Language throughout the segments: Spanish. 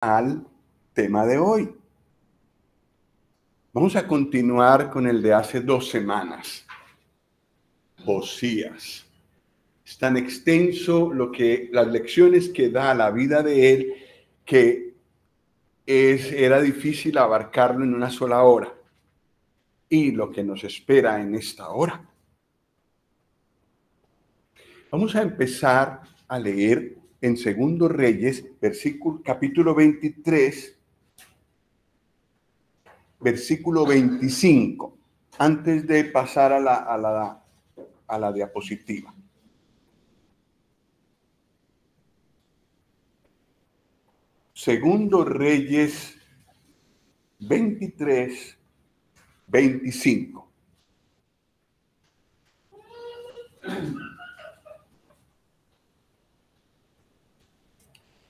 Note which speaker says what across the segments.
Speaker 1: al tema de hoy. Vamos a continuar con el de hace 2 semanas. Josías. Es tan extenso las lecciones que da la vida de él que era difícil abarcarlo en una sola hora. Y lo que nos espera en esta hora. Vamos a empezar a leer en Segundo Reyes, capítulo 23, versículo 25, antes de pasar a la diapositiva. Segundo Reyes 23, 25.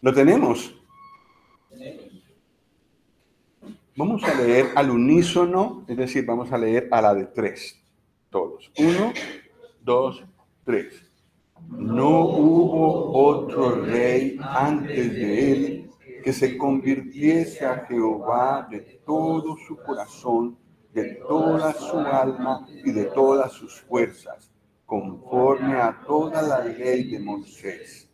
Speaker 1: ¿Lo tenemos? Vamos a leer al unísono, es decir, vamos a leer a la de 3, todos. 1, 2, 3. No hubo otro rey antes de él que se convirtiese a Jehová de todo su corazón, de toda su alma y de todas sus fuerzas, conforme a toda la ley de Moisés.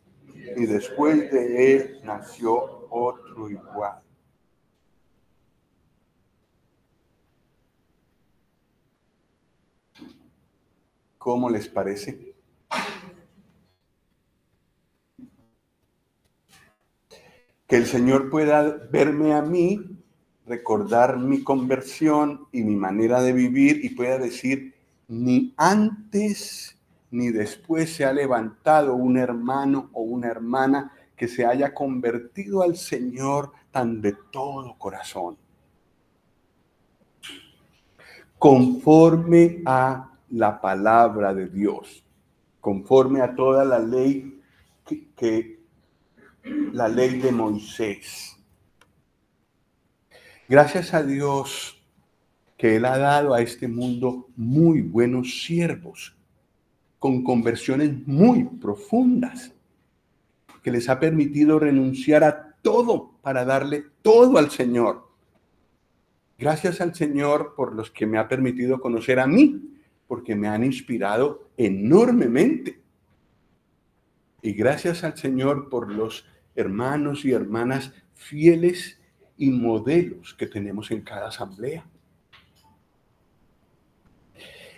Speaker 1: Y después de él nació otro igual. ¿Cómo les parece? Que el Señor pueda verme a mí, recordar mi conversión y mi manera de vivir y pueda decir, ni antes ni después se ha levantado un hermano o una hermana que se haya convertido al Señor tan de todo corazón. Conforme a la palabra de Dios, conforme a toda la ley la ley de Moisés. Gracias a Dios que Él ha dado a este mundo muy buenos siervos, con conversiones muy profundas, que les ha permitido renunciar a todo para darle todo al Señor. Gracias al Señor por los que me ha permitido conocer a mí, porque me han inspirado enormemente. Y gracias al Señor por los hermanos y hermanas fieles y modelos que tenemos en cada asamblea.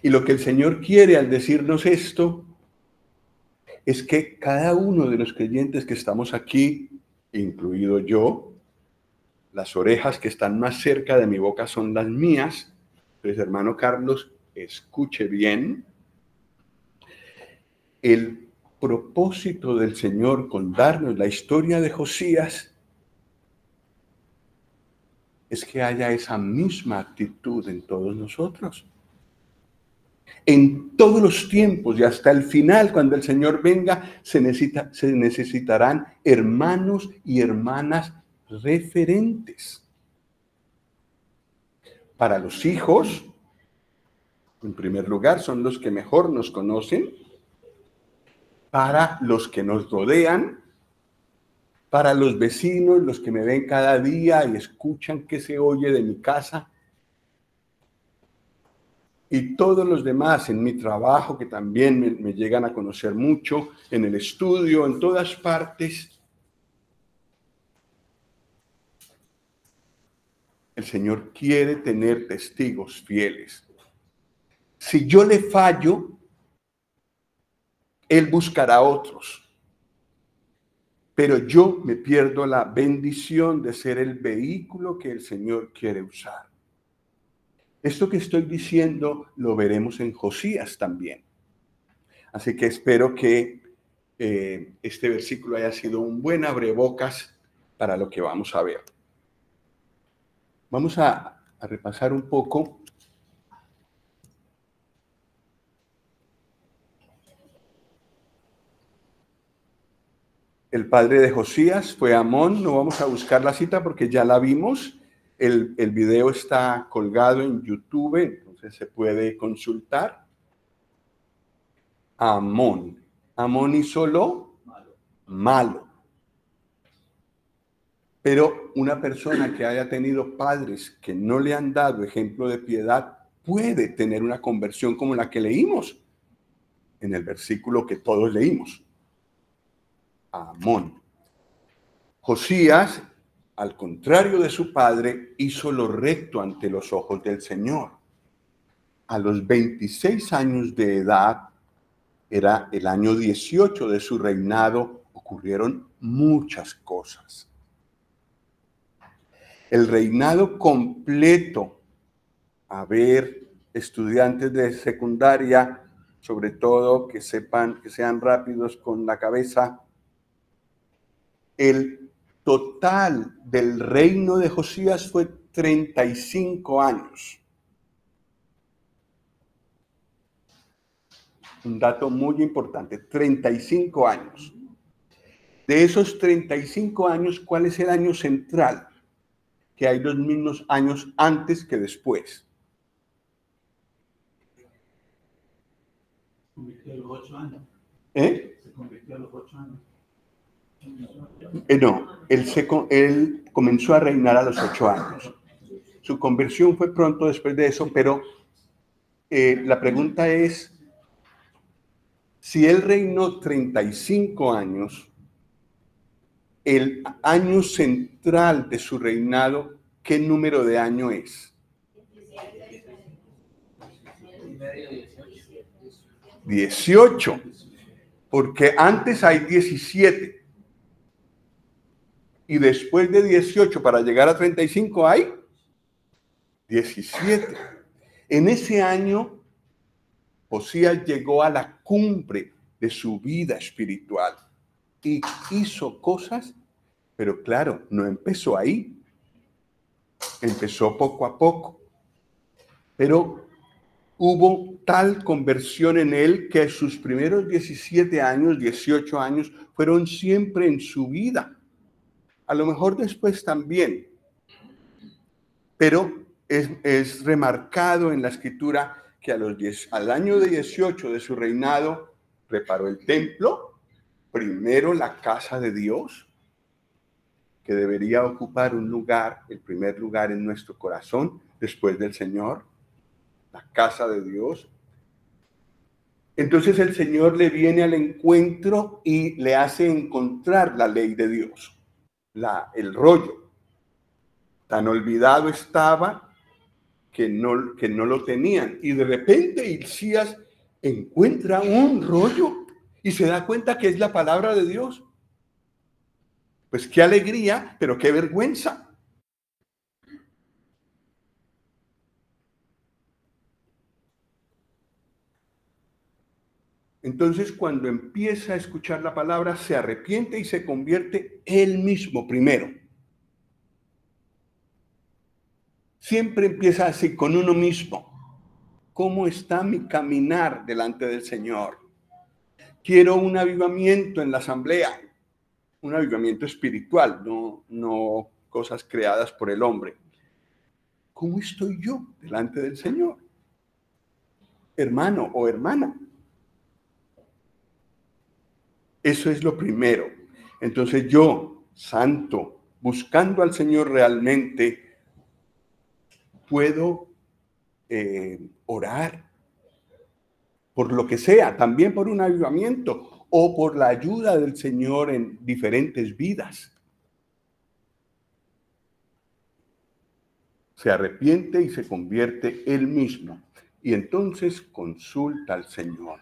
Speaker 1: Y lo que el Señor quiere al decirnos esto es que cada uno de los creyentes que estamos aquí, incluido yo, las orejas que están más cerca de mi boca son las mías. Entonces, hermano Carlos, escuche bien. El propósito del Señor con darnos la historia de Josías es que haya esa misma actitud en todos nosotros. En todos los tiempos y hasta el final, cuando el Señor venga, se necesitarán hermanos y hermanas referentes. Para los hijos, en primer lugar, son los que mejor nos conocen. Para los que nos rodean, para los vecinos, los que me ven cada día y escuchan qué se oye de mi casa. Y todos los demás en mi trabajo, que también me llegan a conocer mucho, en el estudio, en todas partes. El Señor quiere tener testigos fieles. Si yo le fallo, Él buscará otros. Pero yo me pierdo la bendición de ser el vehículo que el Señor quiere usar. Esto que estoy diciendo lo veremos en Josías también. Así que espero que este versículo haya sido un buen abrebocas para lo que vamos a ver. Vamos a repasar un poco. El padre de Josías fue Amón. No vamos a buscar la cita porque ya la vimos. El video está colgado en YouTube, entonces se puede consultar. Amón. Amón hizo lo malo. Pero una persona que haya tenido padres que no le han dado ejemplo de piedad puede tener una conversión como la que leímos en el versículo que todos leímos. Amón. Josías, al contrario de su padre, hizo lo recto ante los ojos del Señor. A los 26 años de edad, era el año 18 de su reinado, ocurrieron muchas cosas. El reinado completo, a ver, estudiantes de secundaria, sobre todo que sepan, que sean rápidos con la cabeza, el total del reino de Josías fue 35 años. Un dato muy importante, 35 años. De esos 35 años, ¿cuál es el año central? Que hay los mismos años antes que después.
Speaker 2: Se convirtió a los 8 años.
Speaker 1: Se
Speaker 2: convirtió a los 8 años.
Speaker 1: No, él comenzó a reinar a los 8 años. Su conversión fue pronto después de eso, pero la pregunta es, si él reinó 35 años, el año central de su reinado, ¿qué número de año es? 18, porque antes hay 17. Y después de 18, para llegar a 35, hay 17. En ese año, Josías llegó a la cumbre de su vida espiritual y hizo cosas, pero claro, no empezó ahí. Empezó poco a poco. Pero hubo tal conversión en él que sus primeros 17 años, 18 años, fueron siempre en su vida. A lo mejor después también, pero es remarcado en la escritura que al año 18 de su reinado preparó el templo, primero la casa de Dios, que debería ocupar un lugar, el primer lugar en nuestro corazón, después del Señor, la casa de Dios. Entonces el Señor le viene al encuentro y le hace encontrar la ley de Dios, el rollo. Tan olvidado estaba que no lo tenían. Y de repente Hilcías encuentra un rollo y se da cuenta que es la palabra de Dios. Pues qué alegría, pero qué vergüenza. Entonces, cuando empieza a escuchar la palabra, se arrepiente y se convierte él mismo primero. Siempre empieza así, con uno mismo. ¿Cómo está mi caminar delante del Señor? Quiero un avivamiento en la asamblea, un avivamiento espiritual, no cosas creadas por el hombre. ¿Cómo estoy yo delante del Señor? Hermano o hermana. Eso es lo primero. Entonces yo, santo, buscando al Señor realmente, puedo orar por lo que sea, también por un avivamiento o por la ayuda del Señor en diferentes vidas. Se arrepiente y se convierte él mismo. Y entonces consulta al Señor.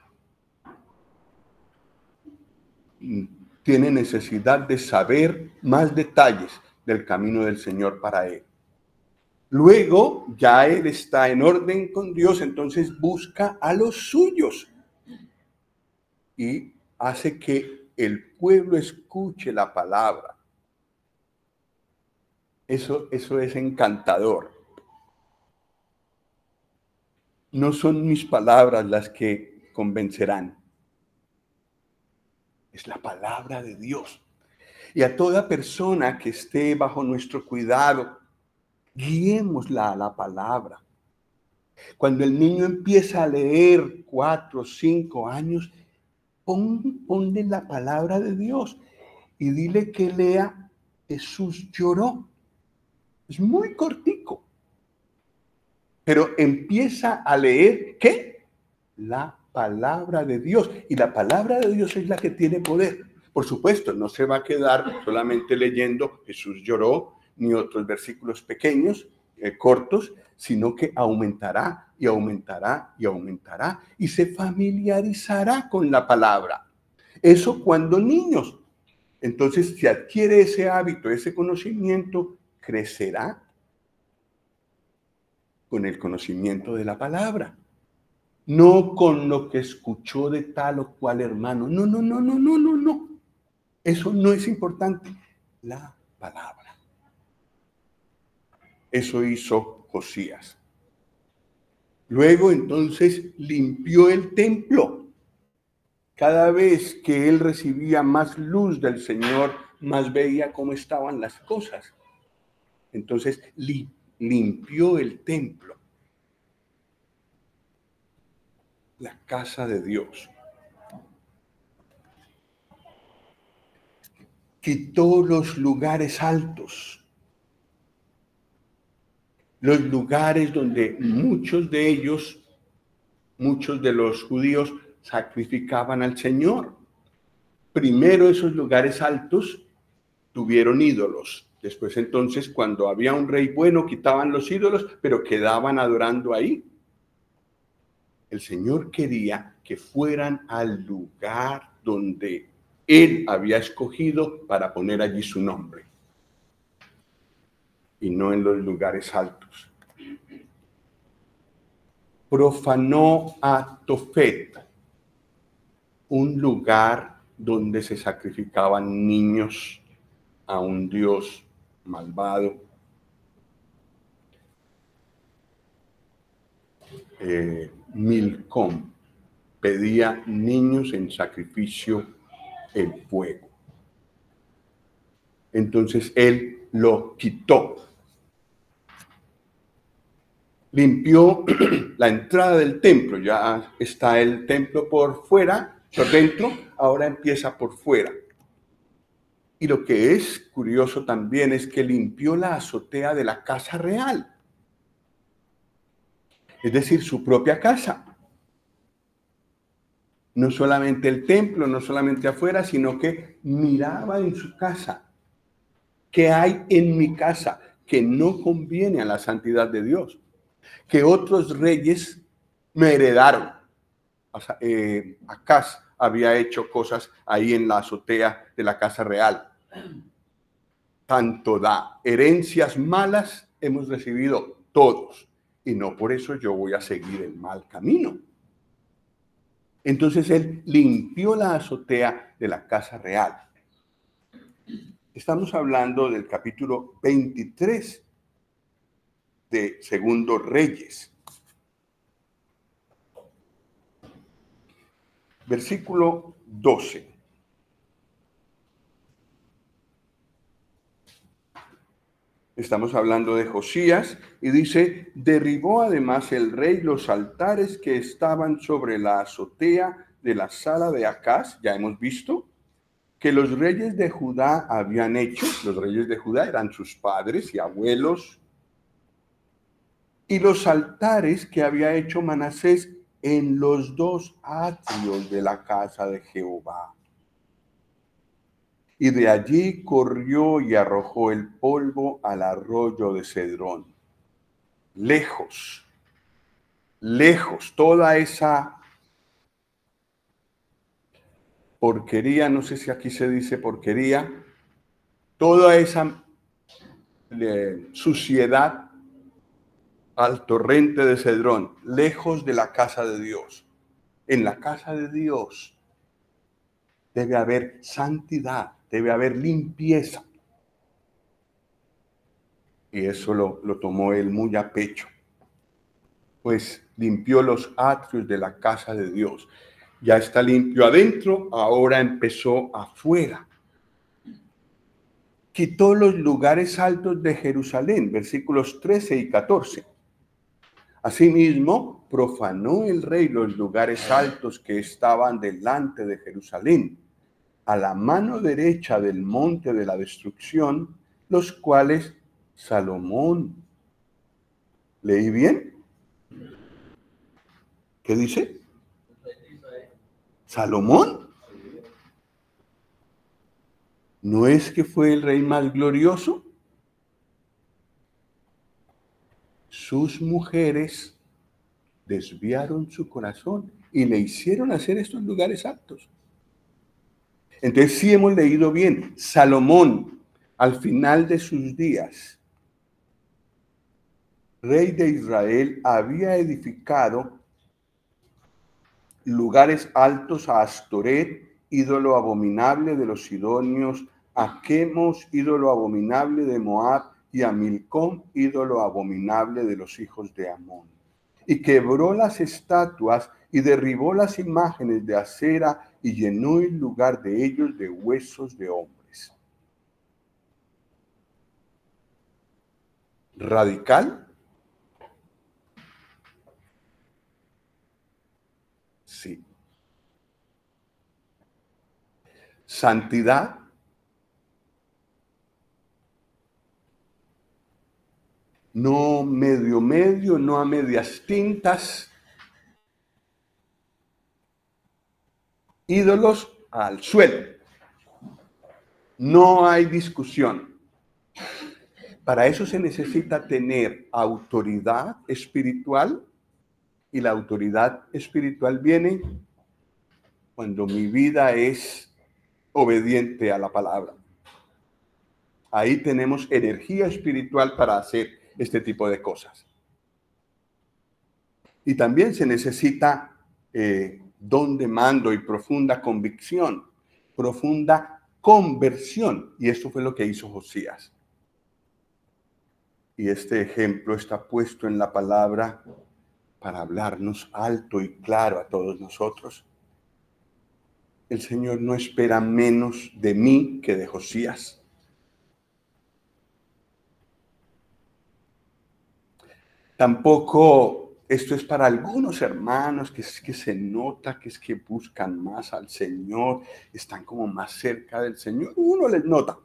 Speaker 1: Tiene necesidad de saber más detalles del camino del Señor para él. Luego, ya él está en orden con Dios, entonces busca a los suyos y hace que el pueblo escuche la palabra. Eso es encantador. No son mis palabras las que convencerán. Es la palabra de Dios. Y a toda persona que esté bajo nuestro cuidado, guiémosla a la palabra. Cuando el niño empieza a leer 4 o 5 años, ponle la palabra de Dios y dile que lea Jesús lloró. Es muy cortico. Pero empieza a leer, ¿qué? La palabra de Dios. Y la palabra de Dios es la que tiene poder. Por supuesto, no se va a quedar solamente leyendo Jesús lloró, ni otros versículos pequeños, cortos, sino que aumentará y aumentará y aumentará y se familiarizará con la palabra. Eso cuando niños. Entonces, si adquiere ese hábito, ese conocimiento, crecerá con el conocimiento de la palabra. No con lo que escuchó de tal o cual hermano. No, no, no, no, no, no, no. Eso no es importante. La palabra. Eso hizo Josías. Luego entonces limpió el templo. Cada vez que él recibía más luz del Señor, más veía cómo estaban las cosas. Entonces limpió el templo. La casa de Dios. Quitó los lugares altos. Los lugares donde muchos de los judíos sacrificaban al Señor. Primero esos lugares altos tuvieron ídolos. Después entonces cuando había un rey bueno quitaban los ídolos, pero quedaban adorando ahí. El Señor quería que fueran al lugar donde Él había escogido para poner allí su nombre. Y no en los lugares altos. Profanó a Tofet, un lugar donde se sacrificaban niños a un dios malvado. Milcom pedía niños en sacrificio en fuego. Entonces él lo quitó. Limpió la entrada del templo. Ya está el templo por fuera, por dentro, ahora empieza por fuera. Y lo que es curioso también es que limpió la azotea de la casa real. Es decir, su propia casa. No solamente el templo, no solamente afuera, sino que miraba en su casa. ¿Qué hay en mi casa que no conviene a la santidad de Dios? Que otros reyes me heredaron. Acaz había hecho cosas ahí en la azotea de la casa real. Tanto da herencias malas hemos recibido todos. Y no por eso yo voy a seguir el mal camino. Entonces él limpió la azotea de la casa real. Estamos hablando del capítulo 23 de Segundo Reyes. Versículo 12. Estamos hablando de Josías y dice, derribó además el rey los altares que estaban sobre la azotea de la sala de Acaz, ya hemos visto, que los reyes de Judá habían hecho. Los reyes de Judá eran sus padres y abuelos. Y los altares que había hecho Manasés en los dos atrios de la casa de Jehová. Y de allí corrió y arrojó el polvo al arroyo de Cedrón. Lejos, lejos, toda esa porquería, no sé si aquí se dice porquería, toda esa suciedad al torrente de Cedrón, lejos de la casa de Dios. En la casa de Dios debe haber santidad, debe haber limpieza. Y eso lo tomó él muy a pecho. Pues limpió los atrios de la casa de Dios. Ya está limpio adentro, ahora empezó afuera. Quitó los lugares altos de Jerusalén, versículos 13 y 14. Asimismo, profanó el rey los lugares altos que estaban delante de Jerusalén, a la mano derecha del monte de la destrucción, los cuales Salomón. ¿Leí bien? ¿Qué dice? ¿Salomón? ¿No es que fue el rey más glorioso? Sus mujeres desviaron su corazón y le hicieron hacer estos lugares altos. Entonces sí hemos leído bien. Salomón, al final de sus días, rey de Israel, había edificado lugares altos a Astoret, ídolo abominable de los sidonios, a Quemos, ídolo abominable de Moab, y a Milcom, ídolo abominable de los hijos de Amón. Y quebró las estatuas y derribó las imágenes de acera y llenó el lugar de ellos de huesos de hombres. ¿Radical? Sí. ¿Santidad? No medio, no a medias tintas. Ídolos al suelo. No hay discusión. Para eso se necesita tener autoridad espiritual, y la autoridad espiritual viene cuando mi vida es obediente a la palabra. Ahí tenemos energía espiritual para hacer este tipo de cosas. Y también se necesita don de mando y profunda convicción, profunda conversión. Y esto fue lo que hizo Josías. Y este ejemplo está puesto en la palabra para hablarnos alto y claro a todos nosotros. El Señor no espera menos de mí que de Josías. Tampoco esto es para algunos hermanos que es que se nota que es que buscan más al Señor, están como más cerca del Señor. Uno les nota.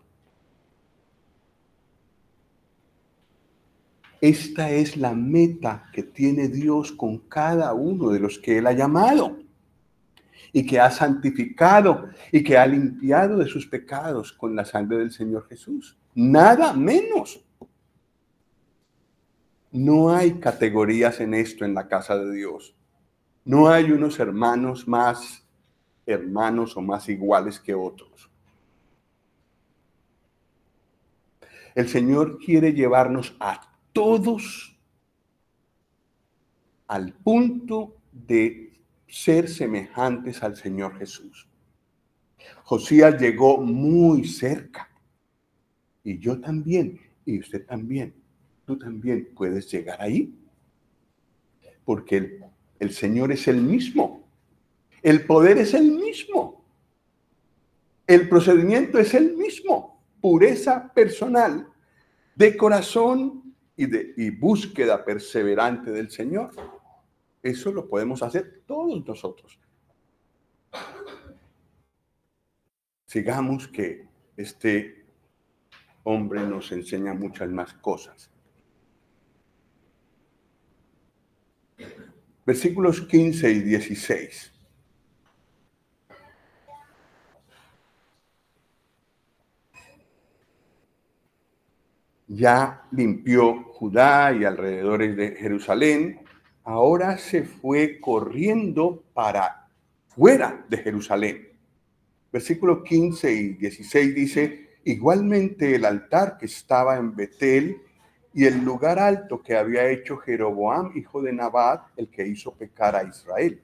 Speaker 1: Esta es la meta que tiene Dios con cada uno de los que Él ha llamado y que ha santificado y que ha limpiado de sus pecados con la sangre del Señor Jesús. Nada menos. No hay categorías en esto en la casa de Dios. No hay unos hermanos más hermanos o más iguales que otros. El Señor quiere llevarnos a todos al punto de ser semejantes al Señor Jesús. Josías llegó muy cerca. Y yo también, y usted también, tú también puedes llegar ahí. Porque el Señor es el mismo. El poder es el mismo. El procedimiento es el mismo. Pureza personal, de corazón y búsqueda perseverante del Señor. Eso lo podemos hacer todos nosotros. Sigamos que este hombre nos enseña muchas más cosas. Versículos 15 y 16. Ya limpió Judá y alrededores de Jerusalén. Ahora se fue corriendo para fuera de Jerusalén. Versículos 15 y 16 dice: igualmente el altar que estaba en Betel y el lugar alto que había hecho Jeroboam, hijo de Nabat, el que hizo pecar a Israel.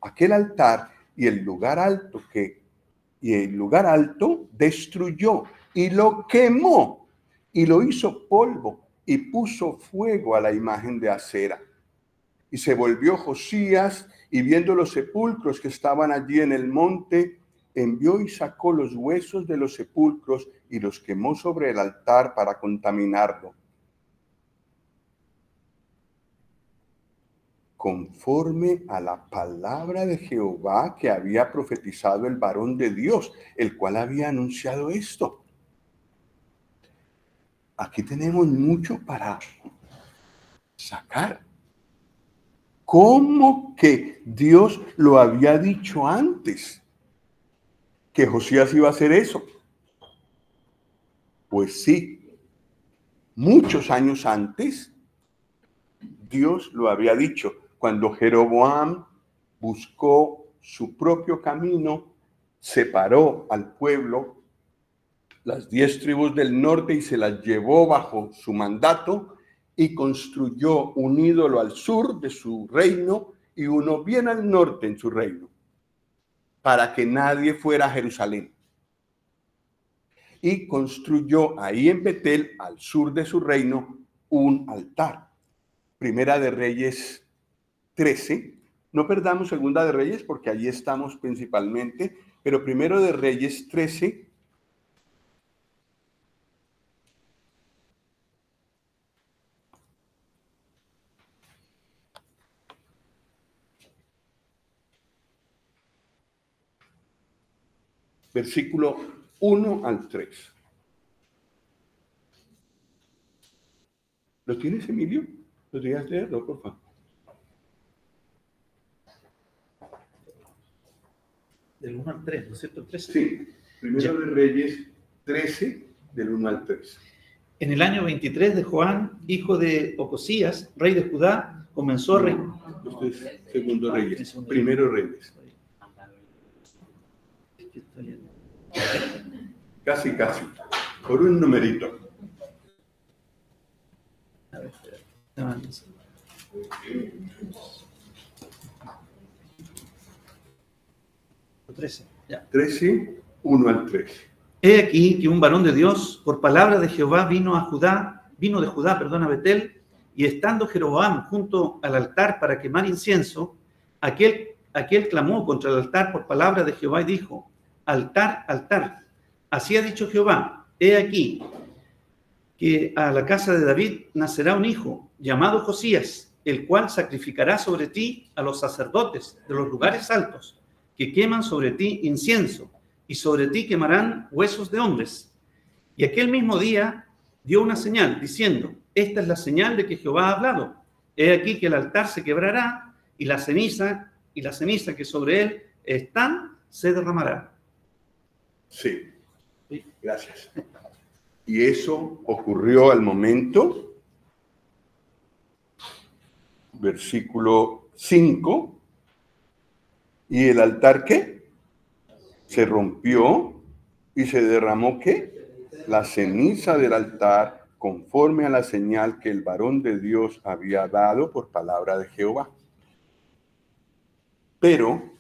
Speaker 1: Aquel altar y el lugar alto destruyó y lo quemó y lo hizo polvo y puso fuego a la imagen de acera. Y se volvió Josías y viendo los sepulcros que estaban allí en el monte, envió y sacó los huesos de los sepulcros y los quemó sobre el altar para contaminarlo. conforme a la palabra de Jehová que había profetizado el varón de Dios, el cual había anunciado esto. Aquí tenemos mucho para sacar. ¿Cómo que Dios lo había dicho antes? ¿Que Josías iba a hacer eso? Pues sí, muchos años antes, Dios lo había dicho. Cuando Jeroboam buscó su propio camino, separó al pueblo, las 10 tribus del norte, y se las llevó bajo su mandato, y construyó un ídolo al sur de su reino y uno bien al norte en su reino, para que nadie fuera a Jerusalén. Y construyó ahí en Betel, al sur de su reino, un altar. Primera de Reyes 13. No perdamos Segunda de Reyes porque allí estamos principalmente, pero Primero de Reyes 13. Versículo 1 al 3. ¿Lo tienes, Emilio? ¿Podrías leerlo, por favor?
Speaker 2: Del 1 al 3, ¿no es cierto? 13.
Speaker 1: Sí, Primero de Reyes 13, del 1 al 3.
Speaker 2: En el año 23 de Joán, hijo de Ocosías, rey de Judá, comenzó a reinar.
Speaker 1: Esto es Segundo Reyes, Primero Reyes. Casi, por un numerito.
Speaker 2: A ver, 13, ya.
Speaker 1: 13, 1 al 3.
Speaker 2: He aquí que un varón de Dios, por palabra de Jehová, vino de Judá, a Betel, y estando Jeroboam junto al altar para quemar incienso, aquel clamó contra el altar por palabra de Jehová y dijo: altar, altar, así ha dicho Jehová, he aquí que a la casa de David nacerá un hijo llamado Josías, el cual sacrificará sobre ti a los sacerdotes de los lugares altos, que queman sobre ti incienso, y sobre ti quemarán huesos de hombres. Y aquel mismo día dio una señal, diciendo: esta es la señal de que Jehová ha hablado. He aquí que el altar se quebrará, y la ceniza que sobre él están se derramará.
Speaker 1: Sí, gracias. Y eso ocurrió al momento, versículo 5, y el altar, ¿qué? Se rompió y se derramó, ¿qué? La ceniza del altar, conforme a la señal que el varón de Dios había dado por palabra de Jehová. Pero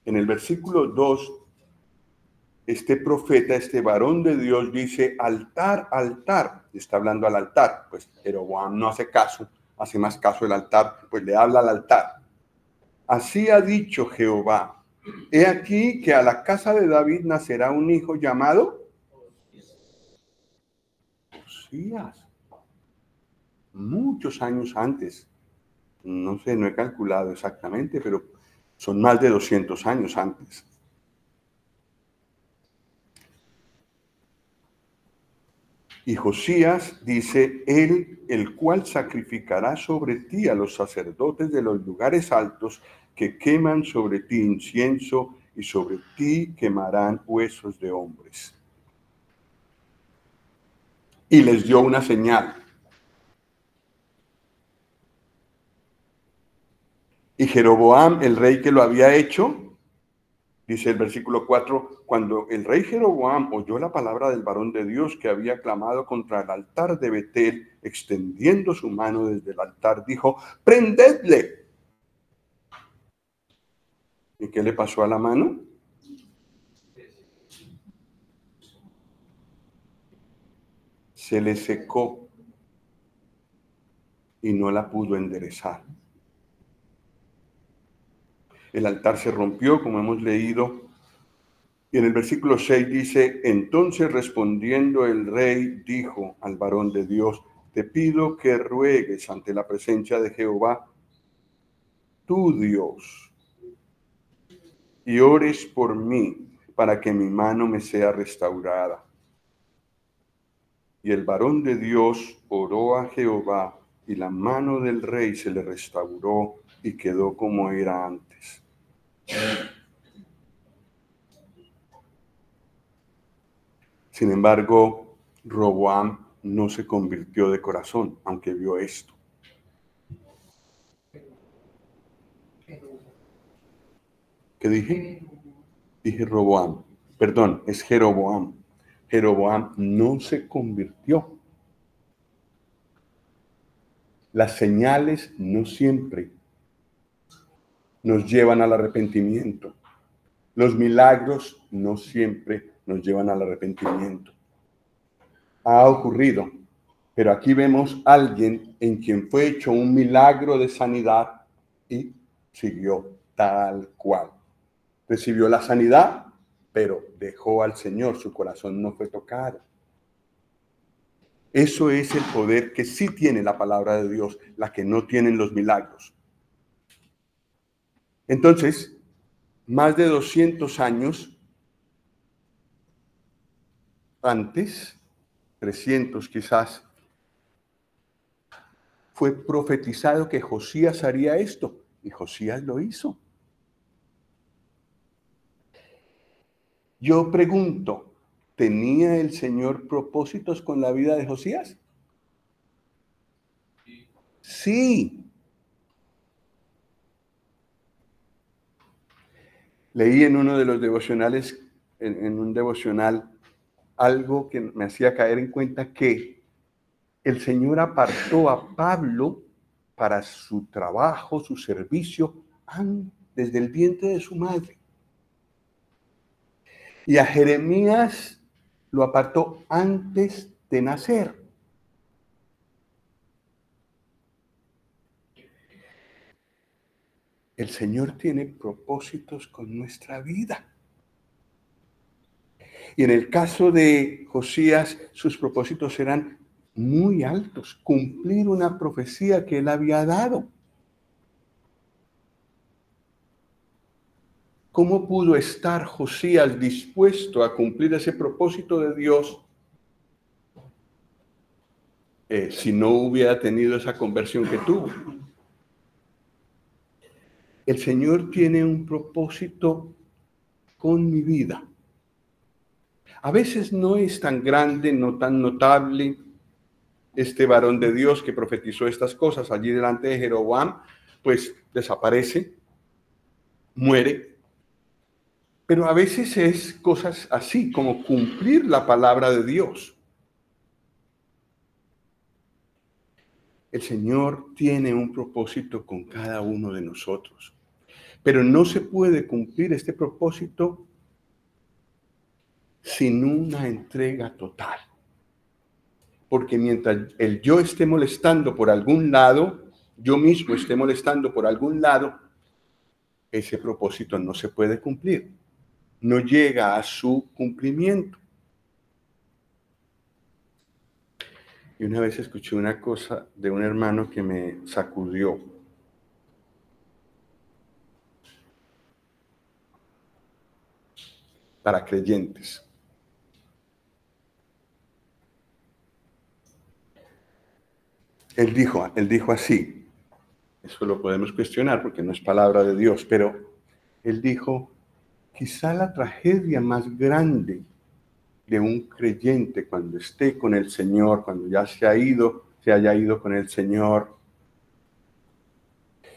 Speaker 1: en el versículo 2, este profeta, este varón de Dios dice: altar, altar. Está hablando al altar. Pues Jeroboam no hace caso, hace más caso el altar, pues le habla al altar. Así ha dicho Jehová: he aquí que a la casa de David nacerá un hijo llamado Josías. Muchos años antes. No sé, no he calculado exactamente, pero son más de 200 años antes. Y Josías dice: él, el cual sacrificará sobre ti a los sacerdotes de los lugares altos, que queman sobre ti incienso, y sobre ti quemarán huesos de hombres. Y les dio una señal. Y Jeroboam, el rey que lo había hecho, dice el versículo 4, cuando el rey Jeroboam oyó la palabra del varón de Dios que había clamado contra el altar de Betel, extendiendo su mano desde el altar, dijo: prendedle. ¿Y qué le pasó a la mano? Se le secó y no la pudo enderezar. El altar se rompió, como hemos leído, y en el versículo 6 dice: entonces respondiendo el rey dijo al varón de Dios: te pido que ruegues ante la presencia de Jehová tu Dios, y ores por mí para que mi mano me sea restaurada. Y el varón de Dios oró a Jehová, y la mano del rey se le restauró y quedó como era antes. Sin embargo, Roboam no se convirtió de corazón, aunque vio esto. ¿Qué dije? Dije Roboam. Perdón, es Jeroboam. Jeroboam no se convirtió. Las señales no siempre nos llevan al arrepentimiento. Los milagros no siempre nos llevan al arrepentimiento. Ha ocurrido, pero aquí vemos a alguien en quien fue hecho un milagro de sanidad y siguió tal cual. Recibió la sanidad, pero dejó al Señor, su corazón no fue tocado. Eso es el poder que sí tiene la palabra de Dios, la que no tienen los milagros. Entonces, más de 200 años antes, 300 quizás, fue profetizado que Josías haría esto, y Josías lo hizo. Yo pregunto, ¿tenía el Señor propósitos con la vida de Josías? Sí. Leí en uno de los devocionales, en un devocional, algo que me hacía caer en cuenta que el Señor apartó a Pablo para su trabajo, su servicio, desde el vientre de su madre. Y a Jeremías lo apartó antes de nacer. El Señor tiene propósitos con nuestra vida. Y en el caso de Josías, sus propósitos eran muy altos, cumplir una profecía que él había dado. ¿Cómo pudo estar Josías dispuesto a cumplir ese propósito de Dios si no hubiera tenido esa conversión que tuvo? El Señor tiene un propósito con mi vida. A veces no es tan grande, no tan notable. Este varón de Dios que profetizó estas cosas allí delante de Jeroboam, pues desaparece, muere. Pero a veces es cosas así, como cumplir la palabra de Dios. El Señor tiene un propósito con cada uno de nosotros. Pero no se puede cumplir este propósito sin una entrega total. Porque mientras el yo esté molestando por algún lado, yo mismo esté molestando por algún lado, ese propósito no se puede cumplir. No llega a su cumplimiento. Y una vez escuché una cosa de un hermano que me sacudió. Para creyentes. Él dijo así, eso lo podemos cuestionar porque no es palabra de Dios, pero él dijo, quizá la tragedia más grande de un creyente cuando esté con el Señor, cuando ya se haya ido con el Señor,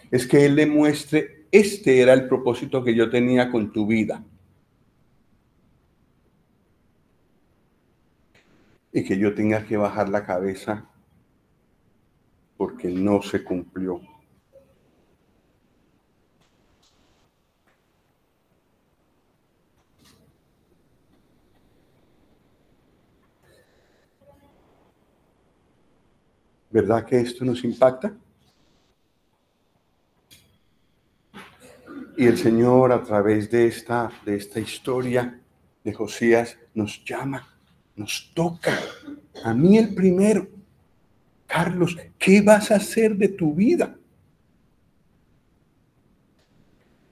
Speaker 1: es que Él le muestre, este era el propósito que yo tenía con tu vida. Y que yo tenga que bajar la cabeza porque no se cumplió. ¿Verdad que esto nos impacta? Y el Señor, a través de esta historia de Josías, nos llama, nos toca. A mí el primero. Carlos, ¿qué vas a hacer de tu vida?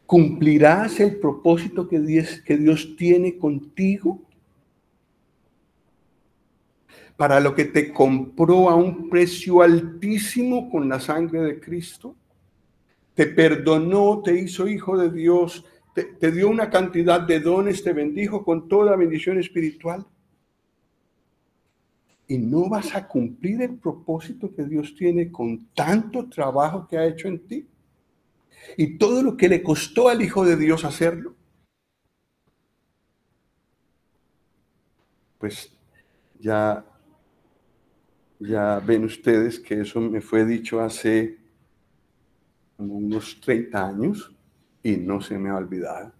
Speaker 1: ¿Cumplirás el propósito que Dios tiene contigo? Para lo que te compró a un precio altísimo con la sangre de Cristo. Te perdonó, te hizo hijo de Dios, te dio una cantidad de dones, te bendijo con toda bendición espiritual. Y no vas a cumplir el propósito que Dios tiene con tanto trabajo que ha hecho en ti. Y todo lo que le costó al Hijo de Dios hacerlo. Pues ya ven ustedes que eso me fue dicho hace unos 30 años y no se me ha olvidado.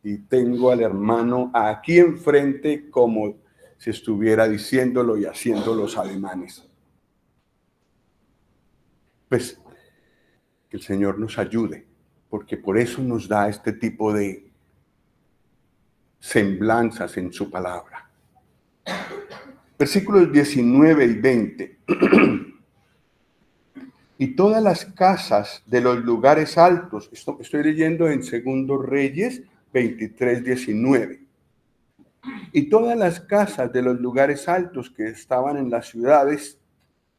Speaker 1: Y tengo al hermano aquí enfrente como si estuviera diciéndolo y haciendo los ademanes. Pues que el Señor nos ayude, porque por eso nos da este tipo de semblanzas en su palabra. Versículos 19 y 20. Y todas las casas de los lugares altos, estoy leyendo en 2 Reyes 23, 19. Y todas las casas de los lugares altos que estaban en las ciudades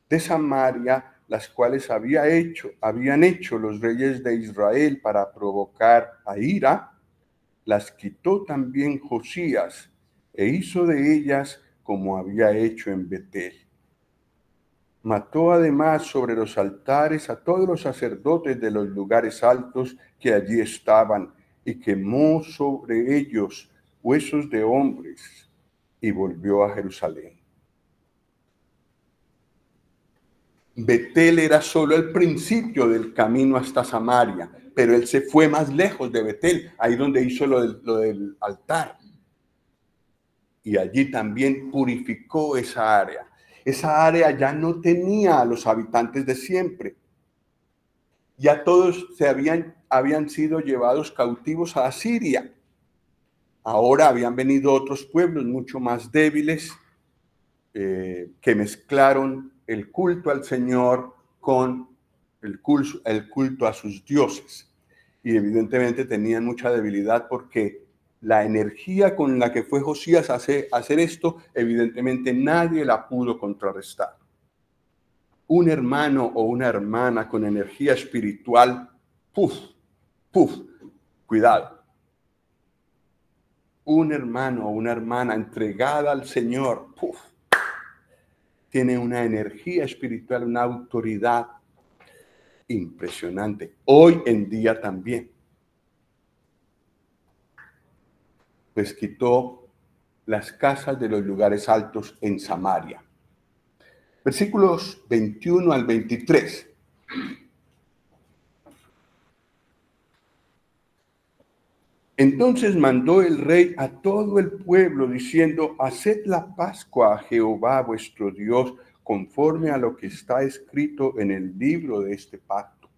Speaker 1: de Samaria, las cuales habían hecho los reyes de Israel para provocar a ira, las quitó también Josías e hizo de ellas como había hecho en Betel. Mató además sobre los altares a todos los sacerdotes de los lugares altos que allí estaban y quemó sobre ellos huesos de hombres y volvió a Jerusalén. Betel era solo el principio del camino hasta Samaria, pero él se fue más lejos de Betel, ahí donde hizo lo del altar. Y allí también purificó esa área. Esa área ya no tenía a los habitantes de siempre. Ya todos habían sido llevados cautivos a Asiria. Ahora habían venido otros pueblos mucho más débiles que mezclaron el culto al Señor con el culto a sus dioses. Y evidentemente tenían mucha debilidad porque la energía con la que fue Josías a hacer esto, evidentemente nadie la pudo contrarrestar. Un hermano o una hermana con energía espiritual, cuidado. Un hermano o una hermana entregada al Señor, tiene una energía espiritual, una autoridad impresionante. Hoy en día también. Pues quitó las casas de los lugares altos en Samaria. Versículos 21 al 23. Entonces mandó el rey a todo el pueblo diciendo: haced la Pascua a Jehová vuestro Dios conforme a lo que está escrito en el libro de este pacto.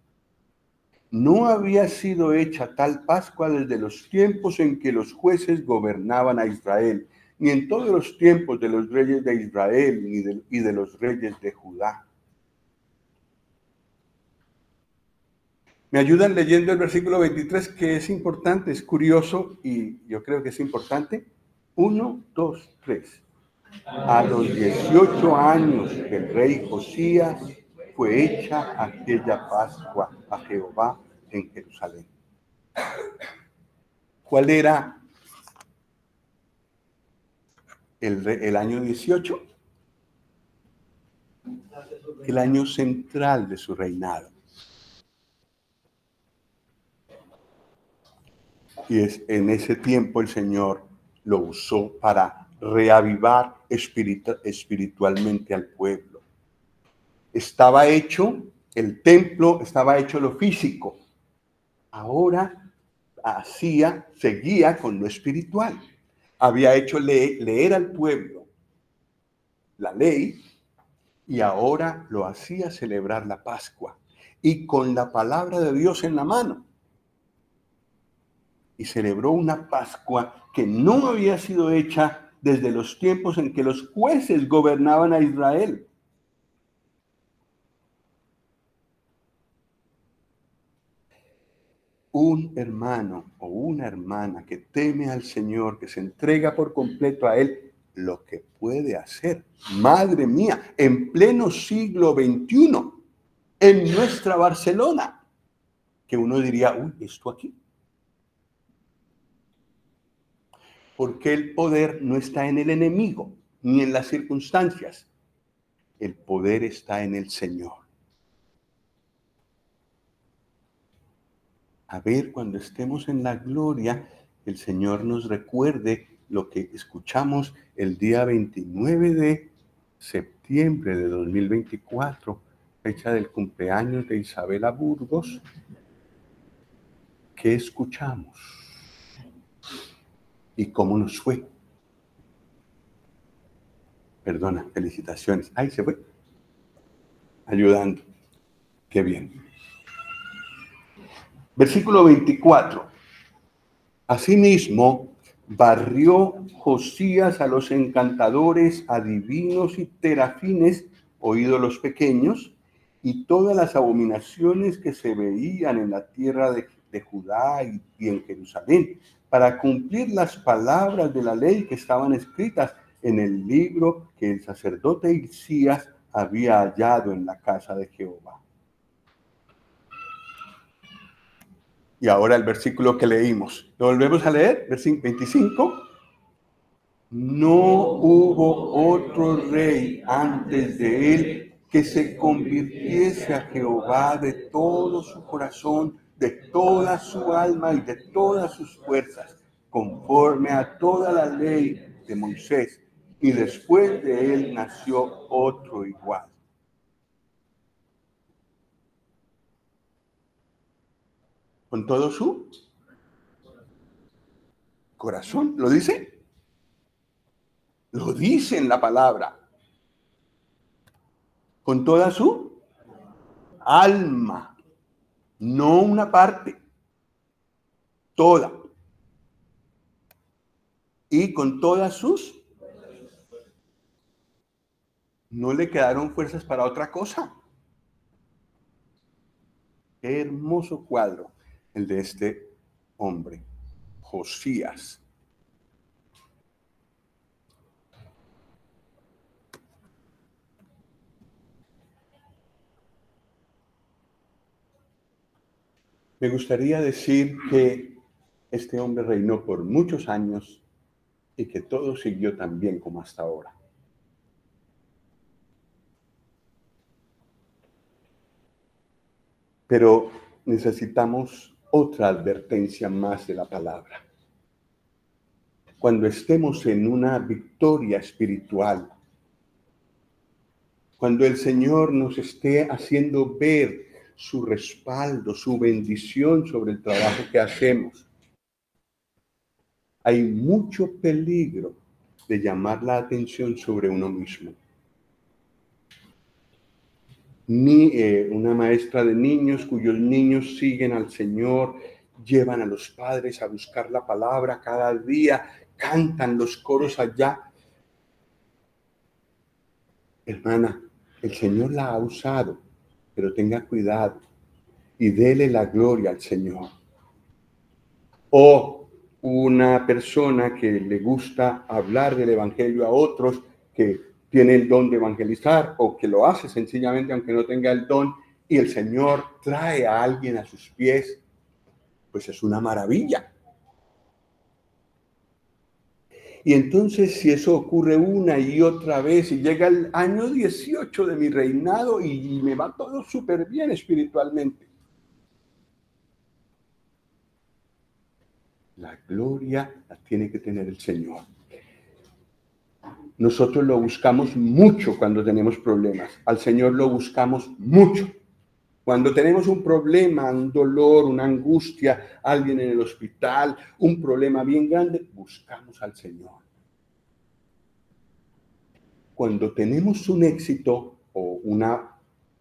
Speaker 1: No había sido hecha tal Pascua desde los tiempos en que los jueces gobernaban a Israel, ni en todos los tiempos de los reyes de Israel y de los reyes de Judá. Me ayudan leyendo el versículo 23, que es importante, es curioso y yo creo que es importante. 1, 2, 3. A los 18 años del rey Josías fue hecha aquella Pascua a Jehová en Jerusalén. ¿Cuál era el año 18? El año central de su reinado. Y en ese tiempo el Señor lo usó para reavivar espiritualmente al pueblo. Estaba hecho el templo, estaba hecho lo físico. Ahora seguía con lo espiritual. Había hecho leer al pueblo la ley y ahora lo hacía celebrar la Pascua y con la palabra de Dios en la mano. Y celebró una Pascua que no había sido hecha desde los tiempos en que los jueces gobernaban a Israel. un hermano o una hermana que teme al Señor, que se entrega por completo a Él, lo que puede hacer, madre mía, en pleno siglo XXI, en nuestra Barcelona, que uno diría, uy, ¿esto aquí? Porque el poder no está en el enemigo, ni en las circunstancias. El poder está en el Señor. A ver, cuando estemos en la gloria, el Señor nos recuerde lo que escuchamos el día 29 de septiembre de 2024, fecha del cumpleaños de Isabela Burgos. ¿Qué escuchamos? ¿Y cómo nos fue? Perdona, felicitaciones. Ahí se fue. Ayudando. Qué bien. Versículo 24. Asimismo, barrió Josías a los encantadores, adivinos y terafines, o ídolos pequeños, y todas las abominaciones que se veían en la tierra de Judá y en Jerusalén, para cumplir las palabras de la ley que estaban escritas en el libro que el sacerdote Hilcías había hallado en la casa de Jehová. Y ahora el versículo que leímos. ¿Lo volvemos a leer? Versículo 25. No hubo otro rey antes de él que se convirtiese a Jehová de todo su corazón, de toda su alma y de todas sus fuerzas, conforme a toda la ley de Moisés. Y después de él nació otro igual. Con todo su corazón, ¿lo dice? Lo dice en la palabra. Con toda su alma, no una parte, toda. Y con todas sus, no le quedaron fuerzas para otra cosa. Qué hermoso cuadro el de este hombre, Josías. Me gustaría decir que este hombre reinó por muchos años y que todo siguió tan bien como hasta ahora. Pero necesitamos otra advertencia más de la palabra. Cuando estemos en una victoria espiritual, cuando el Señor nos esté haciendo ver su respaldo, su bendición sobre el trabajo que hacemos, hay mucho peligro de llamar la atención sobre uno mismo. Una maestra de niños cuyos niños siguen al Señor, llevan a los padres a buscar la palabra cada día, cantan los coros allá. Hermana, el Señor la ha usado, pero tenga cuidado y dele la gloria al Señor. O una persona que le gusta hablar del evangelio a otros, que tiene el don de evangelizar o que lo hace sencillamente aunque no tenga el don, y el Señor trae a alguien a sus pies, pues es una maravilla. Y entonces si eso ocurre una y otra vez y llega el año 18 de mi reinado y me va todo súper bien espiritualmente, la gloria la tiene que tener el Señor. Nosotros lo buscamos mucho cuando tenemos problemas. Al Señor lo buscamos mucho. Cuando tenemos un problema, un dolor, una angustia, alguien en el hospital, un problema bien grande, buscamos al Señor. Cuando tenemos un éxito o una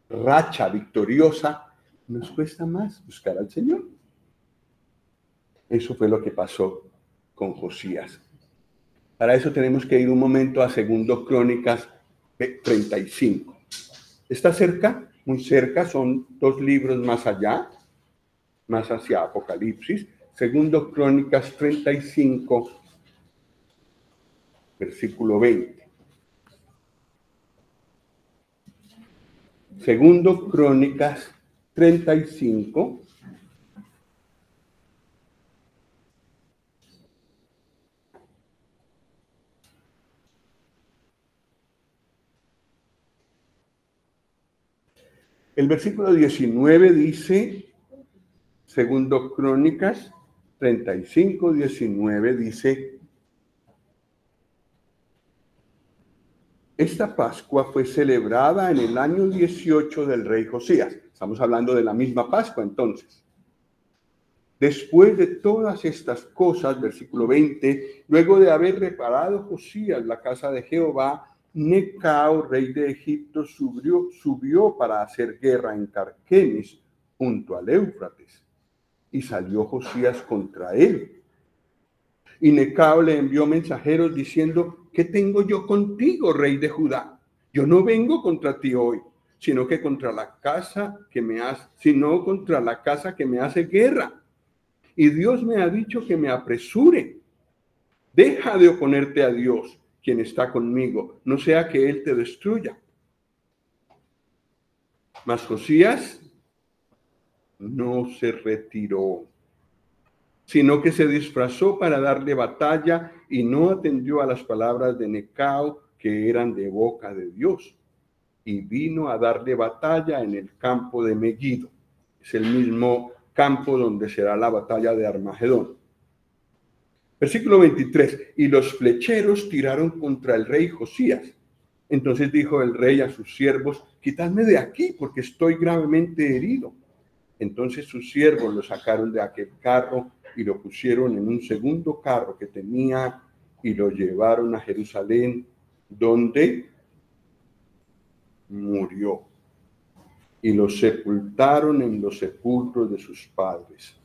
Speaker 1: racha victoriosa, nos cuesta más buscar al Señor. Eso fue lo que pasó con Josías. Para eso tenemos que ir un momento a 2 Crónicas 35. ¿Está cerca? Muy cerca, son 2 libros más allá. más hacia Apocalipsis. Segundo Crónicas 35, versículo 20. Segundo Crónicas 35, el versículo 19 dice, segundo Crónicas 35, 19 dice, esta Pascua fue celebrada en el año 18 del rey Josías. Estamos hablando de la misma Pascua entonces. Después de todas estas cosas, versículo 20, luego de haber reparado Josías la casa de Jehová, Necao, rey de Egipto, subió para hacer guerra en Carquemis, junto al Éufrates, y salió Josías contra él. Y Necao le envió mensajeros diciendo, ¿qué tengo yo contigo, rey de Judá? Yo no vengo contra ti hoy, sino contra la casa que me hace guerra. Y Dios me ha dicho que me apresure. Deja de oponerte a Dios, quien está conmigo, no sea que Él te destruya. Mas Josías no se retiró, sino que se disfrazó para darle batalla y no atendió a las palabras de Necao, que eran de boca de Dios. Y vino a darle batalla en el campo de Megiddo. Es el mismo campo donde será la batalla de Armagedón. Versículo 23. Y los flecheros tiraron contra el rey Josías. Entonces dijo el rey a sus siervos, quitadme de aquí, porque estoy gravemente herido. Entonces sus siervos lo sacaron de aquel carro y lo pusieron en un segundo carro que tenía y lo llevaron a Jerusalén, donde murió. Y lo sepultaron en los sepulcros de sus padres.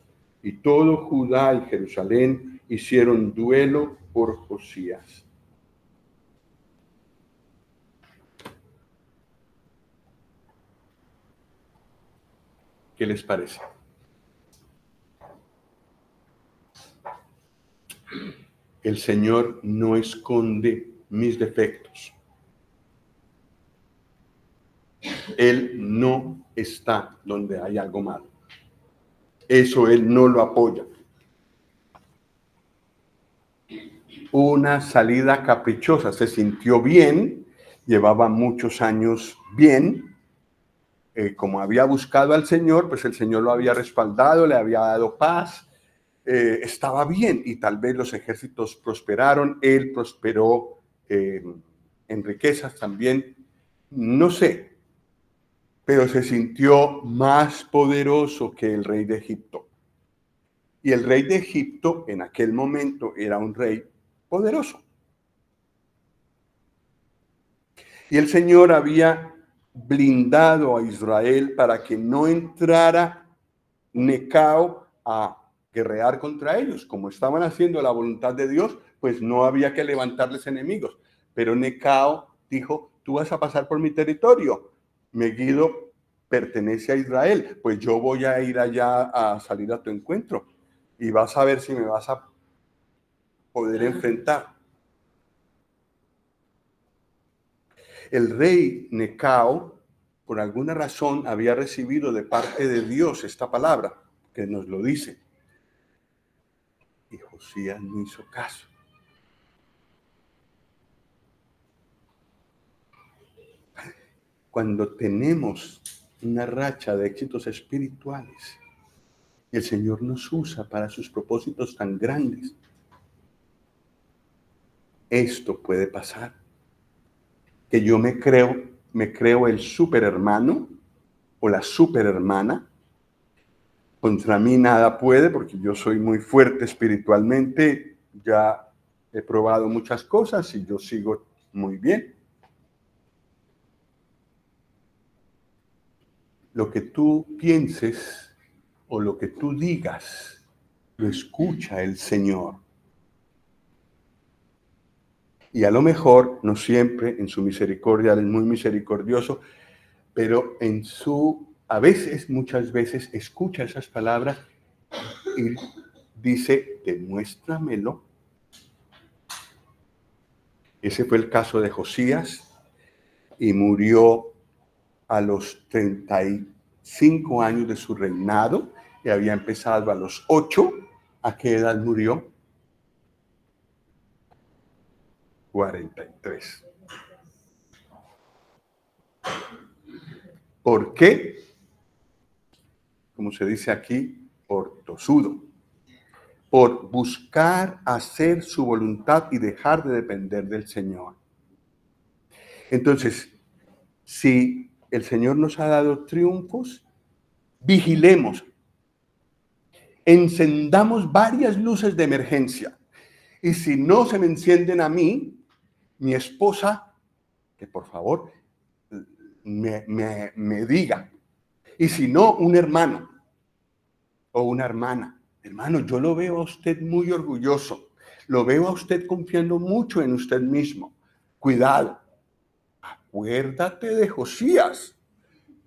Speaker 1: Y todo Judá y Jerusalén hicieron duelo por Josías. ¿Qué les parece? El Señor no esconde mis defectos. Él no está donde hay algo malo. Eso Él no lo apoya. Una salida caprichosa, se sintió bien, llevaba muchos años bien, como había buscado al Señor, pues el Señor lo había respaldado, le había dado paz, estaba bien y tal vez los ejércitos prosperaron, él prosperó en riquezas también, no sé, pero se sintió más poderoso que el rey de Egipto. Y el rey de Egipto en aquel momento era un rey poderoso. Y el Señor había blindado a Israel para que no entrara Necao a guerrear contra ellos. Como estaban haciendo la voluntad de Dios, pues no había que levantarles enemigos. Pero Necao dijo, tú vas a pasar por mi territorio. Megiddo pertenece a Israel, pues yo voy a ir allá a salir a tu encuentro y vas a ver si me vas a poder enfrentar. El rey Necao, por alguna razón, había recibido de parte de Dios esta palabra, que nos lo dice. Y Josías no hizo caso. Cuando tenemos una racha de éxitos espirituales, y el Señor nos usa para sus propósitos tan grandes, esto puede pasar. Que yo me creo el superhermano o la superhermana. Contra mí nada puede porque yo soy muy fuerte espiritualmente. Ya he probado muchas cosas y yo sigo muy bien. Lo que tú pienses o lo que tú digas, lo escucha el Señor. Y a lo mejor, no siempre, en su misericordia, Él es muy misericordioso, pero a veces, muchas veces, escucha esas palabras y dice, demuéstramelo. Ese fue el caso de Josías y murió a los 35 años de su reinado y había empezado a los 8. ¿A qué edad murió? 43. ¿Por qué? Como se dice aquí, por tosudo. Por buscar hacer su voluntad y dejar de depender del Señor. Entonces, si el Señor nos ha dado triunfos, vigilemos, encendamos varias luces de emergencia. Y si no se me encienden a mí, mi esposa, que por favor me diga. Y si no, un hermano o una hermana. Hermano, yo lo veo a usted muy orgulloso. Lo veo a usted confiando mucho en usted mismo. Cuidado. Acuérdate de Josías,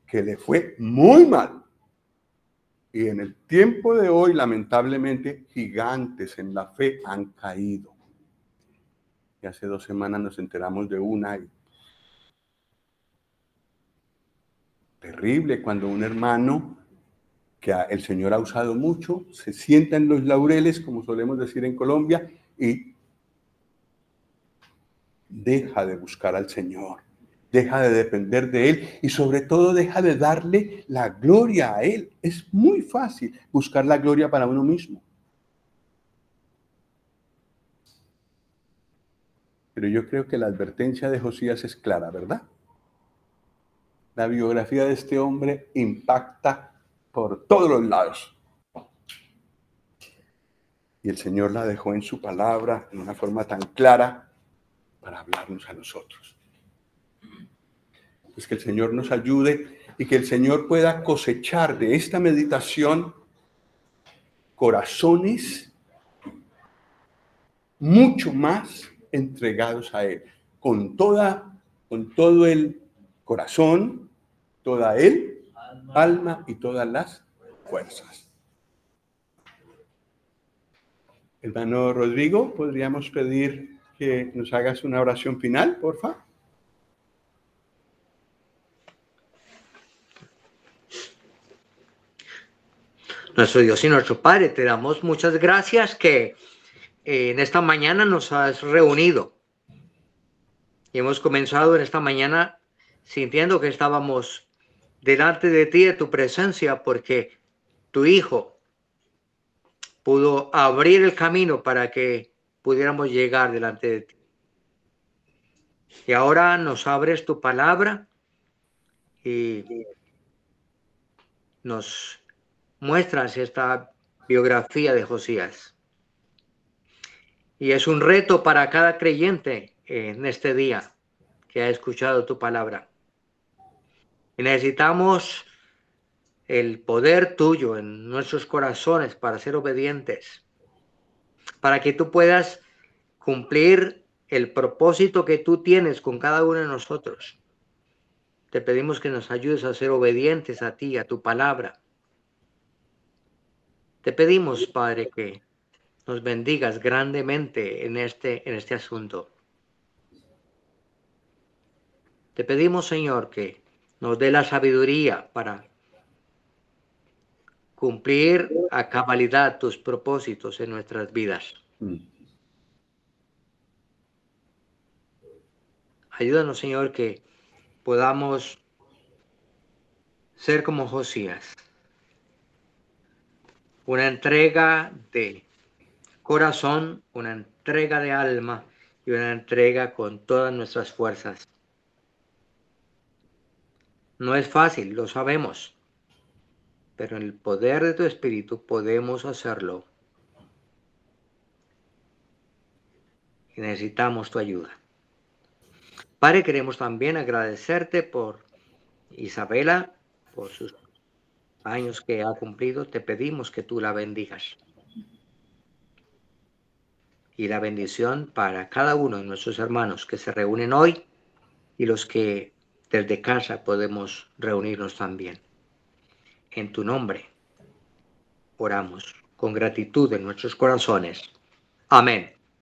Speaker 1: que le fue muy mal. Y en el tiempo de hoy, lamentablemente, gigantes en la fe han caído. Y hace 2 semanas nos enteramos de una. Terrible cuando un hermano que el Señor ha usado mucho se sienta en los laureles, como solemos decir en Colombia, y deja de buscar al Señor. Deja de depender de Él y sobre todo deja de darle la gloria a Él. Es muy fácil buscar la gloria para uno mismo. Pero yo creo que la advertencia de Josías es clara, ¿verdad? La biografía de este hombre impacta por todos los lados. Y el Señor la dejó en su palabra en una forma tan clara para hablarnos a nosotros. Pues que el Señor nos ayude y que el Señor pueda cosechar de esta meditación corazones mucho más entregados a Él, con todo el corazón, toda el alma y todas las fuerzas. Hermano Rodrigo, ¿podríamos pedir que nos hagas una oración final, por favor?
Speaker 3: Nuestro Dios y nuestro Padre, te damos muchas gracias que en esta mañana nos has reunido. Y hemos comenzado en esta mañana sintiendo que estábamos delante de ti, de tu presencia, porque tu Hijo pudo abrir el camino para que pudiéramos llegar delante de ti. Y ahora nos abres tu palabra y nos muestras esta biografía de Josías. Y es un reto para cada creyente en este día que ha escuchado tu palabra. Y necesitamos el poder tuyo en nuestros corazones para ser obedientes, para que tú puedas cumplir el propósito que tú tienes con cada uno de nosotros. Te pedimos que nos ayudes a ser obedientes a ti, a tu palabra. Te pedimos, Padre, que nos bendigas grandemente en este asunto. Te pedimos, Señor, que nos dé la sabiduría para cumplir a cabalidad tus propósitos en nuestras vidas. Ayúdanos, Señor, que podamos ser como Josías. Una entrega de corazón, una entrega de alma y una entrega con todas nuestras fuerzas. No es fácil, lo sabemos, pero en el poder de tu Espíritu podemos hacerlo. Y necesitamos tu ayuda. Padre, queremos también agradecerte por Isabela, por sus años que ha cumplido. Te pedimos que tú la bendigas. Y la bendición para cada uno de nuestros hermanos que se reúnen hoy y los que desde casa podemos reunirnos también. En tu nombre oramos. con gratitud en nuestros corazones. Amén.